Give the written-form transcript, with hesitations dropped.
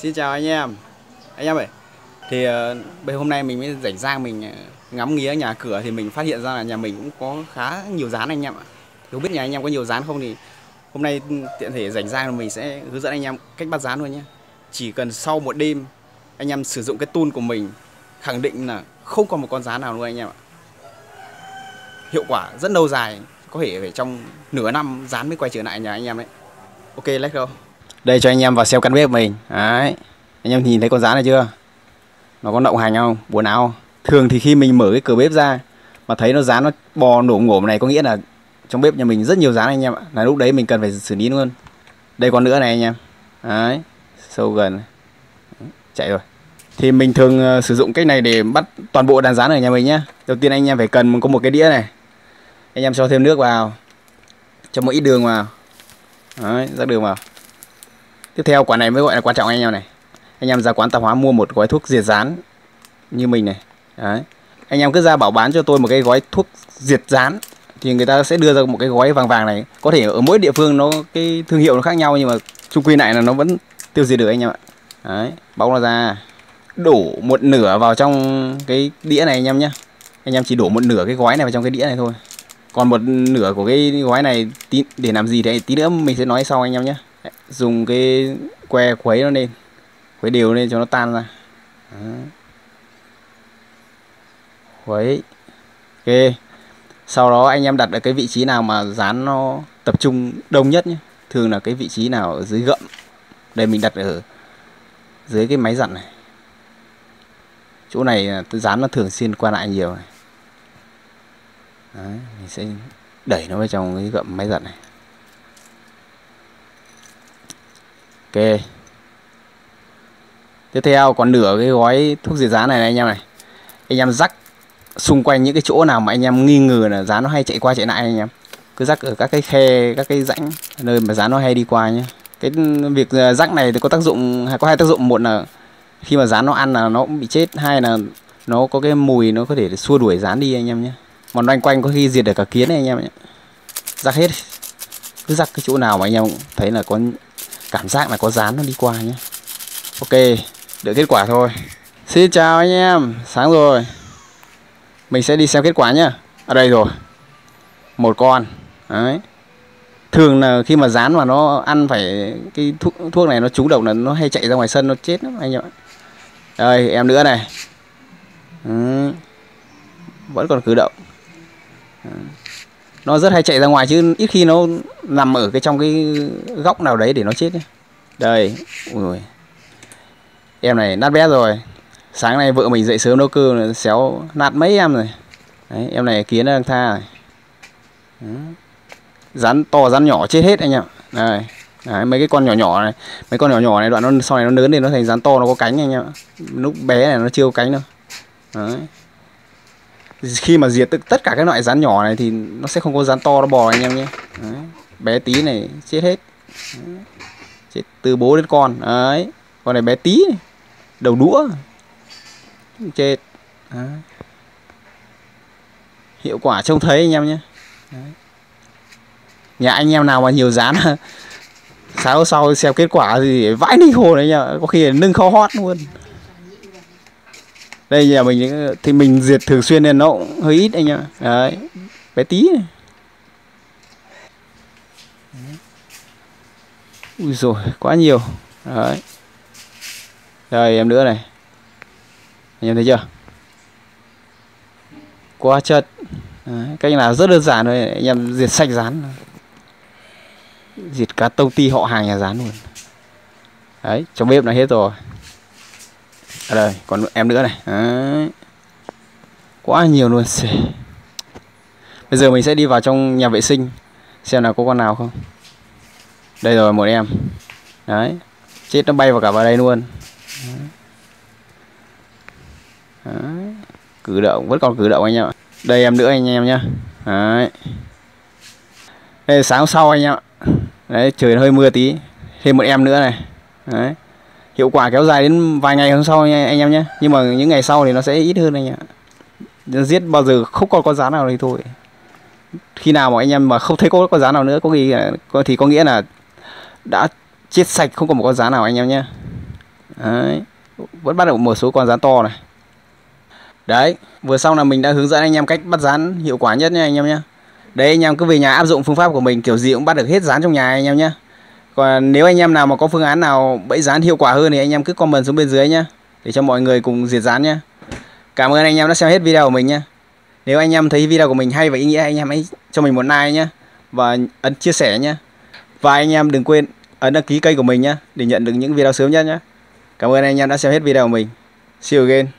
Xin chào anh em. Anh em ơi, thì hôm nay mình mới rảnh rang mình ngắm nghía nhà cửa thì mình phát hiện ra là nhà mình cũng có khá nhiều rán anh em ạ. Không biết nhà anh em có nhiều rán không thì hôm nay tiện thể rảnh rang là mình sẽ hướng dẫn anh em cách bắt rán luôn nhé. Chỉ cần sau một đêm anh em sử dụng cái tool của mình khẳng định là không còn một con rán nào luôn anh em ạ. Hiệu quả rất lâu dài, có thể phải trong nửa năm rán mới quay trở lại nhà anh em đấy. Ok, let's go. Đây cho anh em vào xem căn bếp mình. Đấy. Anh em nhìn thấy con rán này chưa? Nó có động hành không? Buồn áo không? Thường thì khi mình mở cái cửa bếp ra mà thấy nó rán nó bò nổ ngổm này có nghĩa là trong bếp nhà mình rất nhiều rán anh em ạ. Là lúc đấy mình cần phải xử lý luôn. Đây còn nữa này anh em. Đấy. Sâu gần. Chạy rồi. Thì mình thường sử dụng cách này để bắt toàn bộ đàn rán ở nhà mình nhé. Đầu tiên anh em phải cần có một cái đĩa này. Anh em cho thêm nước vào. Cho một ít đường vào. Đấy, rắc đường vào. Tiếp theo quả này mới gọi là quan trọng anh em này. Anh em ra quán tạp hóa mua một gói thuốc diệt rán như mình này. Đấy. Anh em cứ ra bảo bán cho tôi một cái gói thuốc diệt rán thì người ta sẽ đưa ra một cái gói vàng vàng này. Có thể ở mỗi địa phương nó cái thương hiệu nó khác nhau nhưng mà chung quy lại là nó vẫn tiêu diệt được anh em ạ. Đấy, bóc nó ra. Đổ một nửa vào trong cái đĩa này anh em nhé. Anh em chỉ đổ một nửa cái gói này vào trong cái đĩa này thôi. Còn một nửa của cái gói này để làm gì thì tí nữa mình sẽ nói sau anh em nhé. Dùng cái que khuấy nó lên, khuấy đều lên cho nó tan ra. Đó. Khuấy. Ok. Sau đó anh em đặt ở cái vị trí nào mà dán nó tập trung đông nhất nhé. Thường là cái vị trí nào ở dưới gậm. Đây mình đặt ở dưới cái máy giặt này. Chỗ này dán nó thường xuyên qua lại nhiều này. Đấy, mình sẽ đẩy nó vào trong cái gậm máy giặt này. Ok. Tiếp theo còn nửa cái gói thuốc diệt rán này, anh em này. Anh em rắc xung quanh những cái chỗ nào mà anh em nghi ngờ là rán nó hay chạy qua chạy lại anh em. Cứ rắc ở các cái khe, các cái rãnh nơi mà rán nó hay đi qua nhé. Cái việc rắc này thì có tác dụng, có hai tác dụng. Một là khi mà rán nó ăn là nó cũng bị chết, hai là nó có cái mùi nó có thể xua đuổi rán đi anh em nhé. Mà loanh quanh có khi diệt được cả kiến này anh em nhé. Rắc hết. Cứ rắc cái chỗ nào mà anh em thấy là có cảm giác là có rán nó đi qua nhé. Ok, đợi kết quả thôi. Xin chào anh em, sáng rồi. Mình sẽ đi xem kết quả nhá. Ở đây rồi. Một con. Đấy. Thường là khi mà rán mà nó ăn phải cái thuốc này nó trúng độc là nó hay chạy ra ngoài sân nó chết lắm anh em ạ. Đây, em nữa này. Vẫn còn cử động. Nó rất hay chạy ra ngoài chứ ít khi nó nằm ở trong cái góc nào đấy để nó chết nhé. Đây. Ui. Em này nát bét rồi. Sáng nay vợ mình dậy sớm nấu cơm xéo nát mấy em rồi. Đấy, em này kiến đang tha rồi. Rắn to rắn nhỏ chết hết anh em. Đây. Đấy, mấy cái con nhỏ nhỏ này, mấy con nhỏ nhỏ này đoạn nó sau này nó lớn lên nó thành rắn to nó có cánh anh em. Lúc bé này nó chưa có cánh đâu. Đấy. Khi mà diệt tất cả các loại rắn nhỏ này thì nó sẽ không có rắn to nó bò anh em nhé. Đấy. Bé tí này chết hết. Đấy. Chết từ bố đến con. Đấy. Con này bé tí này. Đầu đũa chết. Đấy. Hiệu quả trông thấy anh em nhé. Đấy. Nhà anh em nào mà nhiều rán sáng sau xem kết quả thì vãi ninh hồn đấy nhá, có khi là nâng kho hót luôn. Đây nhà mình thì mình diệt thường xuyên nên nó cũng hơi ít anh em. Đấy, bé tí này. Ui rồi quá nhiều. Đấy. Đây em nữa này. Anh em thấy chưa? Quá chất. Đấy, cách nào rất đơn giản thôi, anh em diệt sạch rán. Diệt cả công ty họ hàng nhà rán luôn. Đấy, trong bếp là hết rồi. Ở đây, còn em nữa này. Đấy. Quá nhiều luôn. Bây giờ mình sẽ đi vào trong nhà vệ sinh xem là có con nào không. Đây rồi, một em. Đấy. Chết nó bay vào cả vào đây luôn. Đấy. Đấy. Cử động, vẫn còn cử động anh em ạ. Đây em nữa anh em nhá. Đấy. Đây sáng hôm sau anh em ạ. Đấy, trời nó hơi mưa tí. Thêm một em nữa này. Đấy. Hiệu quả kéo dài đến vài ngày hôm sau anh em nhé. Nhưng mà những ngày sau thì nó sẽ ít hơn anh ạ. Giết bao giờ không còn con rán nào thì thôi. Khi nào mà anh em mà không thấy có con rán nào nữa thì có nghĩa là đã chết sạch, không còn một con rán nào anh em nhé. Đấy, vẫn bắt được một số con rán to này. Đấy, vừa xong là mình đã hướng dẫn anh em cách bắt rán hiệu quả nhất nha anh em nhé. Đấy, anh em cứ về nhà áp dụng phương pháp của mình, kiểu gì cũng bắt được hết rán trong nhà anh em nhé. Còn nếu anh em nào mà có phương án nào bẫy rán hiệu quả hơn thì anh em cứ comment xuống bên dưới nhé, để cho mọi người cùng diệt rán nhé. Cảm ơn anh em đã xem hết video của mình nhé. Nếu anh em thấy video của mình hay và ý nghĩa, anh em hãy cho mình một like nhé, và ấn chia sẻ nhé. Và anh em đừng quên ấn đăng ký kênh của mình nhé, để nhận được những video sớm nhất nhé. Cảm ơn anh em đã xem hết video của mình. See you again.